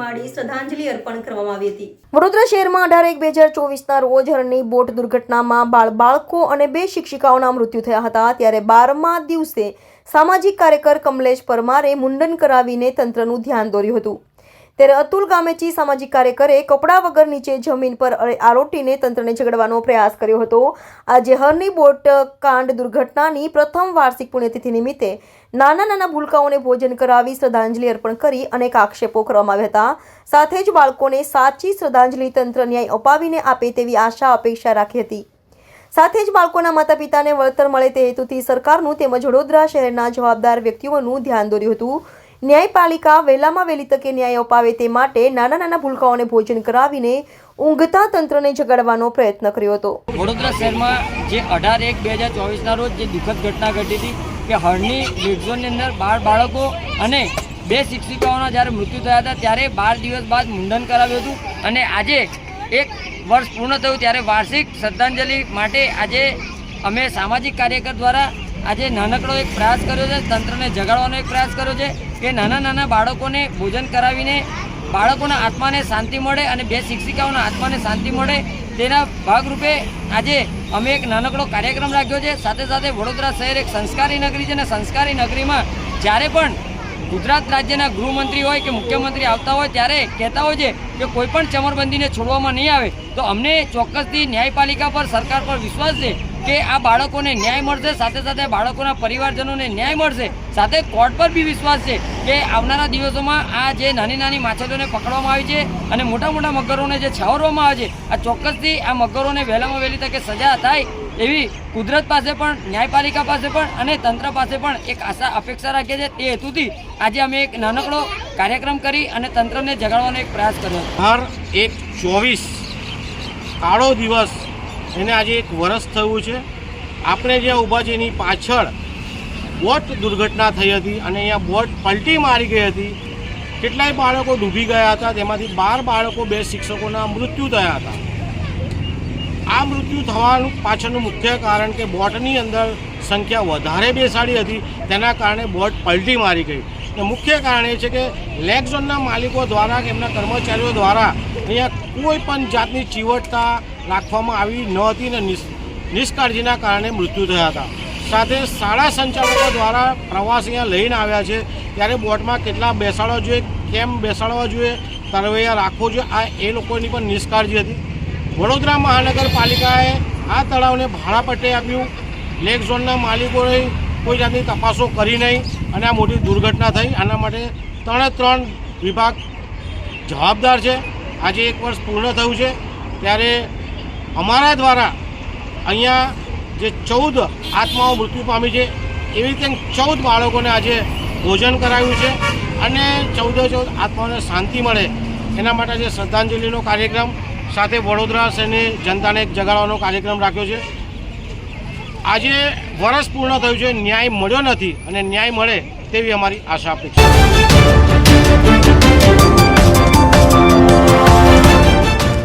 બેસાડી શ્રદ્ધાંજલિ અર્પણ કરવામાં આવી હતી। વડોદરા શહેરમાં 18/1/2024ના રોજ હરણની બોટ દુર્ઘટનામાં બાળકો અને 2 શિક્ષિકાઓના મૃત્યુ થયા હતા। ત્યારે 12મા દિવસે સામાજિક કાર્યકર કમલેશ પરમારે મુંડન કરાવીને તંત્રનું ધ્યાન દોર્યું હતું। ત્યારે અતુલ ગામેચી સામાજિક કાર્યકરે કપડા વગર નીચે જમીન પર આરોટીને તંત્રને ઝઘડવાનો પ્રયાસ કર્યો હતો। આજે હરની બોટ કાંડ દુર્ઘટનાની પ્રથમ વાર્ષિક પુણ્યતિથિ નિમિત્તે નાના ભૂલકાઓને ભોજન કરાવી શ્રદ્ધાંજલિ અર્પણ કરી અનેક આક્ષેપો કરવામાં આવ્યા હતા। સાથે જ બાળકોને સાચી શ્રદ્ધાંજલિ તંત્ર ન્યાય અપાવીને આપે તેવી આશા અપેક્ષા રાખી હતી। સાથે જ બાળકોના માતા પિતાને વળતર મળે તે હેતુથી સરકારનું તેમજ વડોદરા શહેરના જવાબદાર વ્યક્તિઓનું ધ્યાન દોર્યું હતું। ન્યાયપાલિકા વહેલામાં વહેલી તકે ન્યાય અપાવે તે માટે નાના ભૂલકાઓને ભોજન કરાવીને ઊંઘતા તંત્રને જગાડવાનો પ્રયત્ન કર્યો હતો। વડોદરા શહેરમાં જે 18/1/2024ના રોજ જે દુઃખદ ઘટના ઘટી હતી કે હળની રેડ ઝોનની અંદર 12 બાળકો અને 2 શિક્ષિકાઓના જ્યારે મૃત્યુ થયા હતા ત્યારે 12 દિવસ બાદ મુંડન કરાવ્યું હતું અને આજે 1 વર્ષ પૂર્ણ થયું ત્યારે વાર્ષિક શ્રદ્ધાંજલિ માટે આજે અમે સામાજિક કાર્યકર દ્વારા આજે નાનકડો એક પ્રયાસ કર્યો છે, તંત્રને જગાડવાનો એક પ્રયાસ કર્યો છે કે નાના બાળકોને ભોજન કરાવીને બાળકોના આત્માને શાંતિ મળે અને 2 શિક્ષિકાઓના આત્માને શાંતિ મળે તેના ભાગરૂપે આજે અમે એક નાનકડો કાર્યક્રમ રાખ્યો છે। સાથે સાથે વડોદરા શહેર એક સંસ્કારી નગરી છે અને સંસ્કારી નગરીમાં જ્યારે પણ ગુજરાત રાજ્યના ગૃહમંત્રી હોય કે મુખ્યમંત્રી આવતા હોય ત્યારે કહેતા હોય છે કે કોઈ પણ ચમરબંધીને છોડવામાં નહીં આવે, તો અમને ચોક્કસથી ન્યાયપાલિકા પર, સરકાર પર વિશ્વાસ છે કે આ બાળકોને ન્યાય મળશે, સાથે સાથે બાળકોના પરિવારજનોને ન્યાય મળશે, સાથે કોર્ટ પર બી વિશ્વાસ છે કે આવનારા દિવસોમાં આ જે નાની માછલીઓને પકડવામાં આવી છે અને મોટા મગરોને જે છાવરવામાં આવે છે, આ ચોક્કસથી આ મગરોને વહેલામાં વહેલી તકે સજા થાય એવી કુદરત પાસે પણ, ન્યાયપાલિકા પાસે પણ અને તંત્ર પાસે પણ એક આશા અપેક્ષા રાખીએ છીએ। તે હેતુથી આજે અમે એક નાનકડો કાર્યક્રમ કરી અને તંત્રને જગાડવાનો એક પ્રયાસ કર્યો। હર 1/24 કાળો દિવસ એને આજે 1 વર્ષ થયું છે। આપણે જ્યાં ઊભા છે એની પાછળ બોટ દુર્ઘટના થઈ હતી અને અહીંયા બોટ પલટી મારી ગઈ હતી। કેટલાય બાળકો ડૂબી ગયા હતા, તેમાંથી 12 બાળકો 2 શિક્ષકોના મૃત્યુ થયા હતા। આ મૃત્યુ થવાનું પાછળનું મુખ્ય કારણ કે બોટની અંદર સંખ્યા વધારે બેસાડી હતી, તેના કારણે બોટ પલટી મારી ગઈ। મુખ્ય કારણ એ છે કે લેગ ઝોનના માલિકો દ્વારા કે એમના કર્મચારીઓ દ્વારા અહીંયા કોઈ પણ જાતની ચીવટતા રાખવામાં આવી ન હતી અને નિષ્કાળજીના કારણે મૃત્યુ થયા હતા। સાથે શાળા સંચાલકો દ્વારા પ્રવાસ અહીંયા લઈને આવ્યા છે ત્યારે બોટમાં કેટલા બેસાડવા જોઈએ, કેમ બેસાડવા જોઈએ, તરવૈયા રાખવો જોઈએ, આ એ લોકોની પણ નિષ્કાળજી હતી। વડોદરા મહાનગરપાલિકાએ આ તળાવને ભાડાપટ્ટે આપ્યું, લેક ઝોનના માલિકોએ કોઈ જાતની તપાસો કરી નહીં અને આ મોટી દુર્ઘટના થઈ। આના માટે 3 વિભાગ જવાબદાર છે। આજે 1 વર્ષ પૂર્ણ થયું છે ત્યારે અમારા દ્વારા અહીંયા જે 14 આત્માઓ મૃત્યુ પામી છે એવી રીતે 14 બાળકોને આજે ભોજન કરાવ્યું છે અને 14 આત્માઓને શાંતિ મળે એના માટે આજે શ્રદ્ધાંજલિનો કાર્યક્રમ સાથે વડોદરા શહેરની જનતાને જગાડવાનો કાર્યક્રમ રાખ્યો છે। આજે વર્ષ પૂર્ણ થયું છે, ન્યાય મળ્યો નથી અને ન્યાય મળે તેવી અમારી આશા અપેક્ષા છે।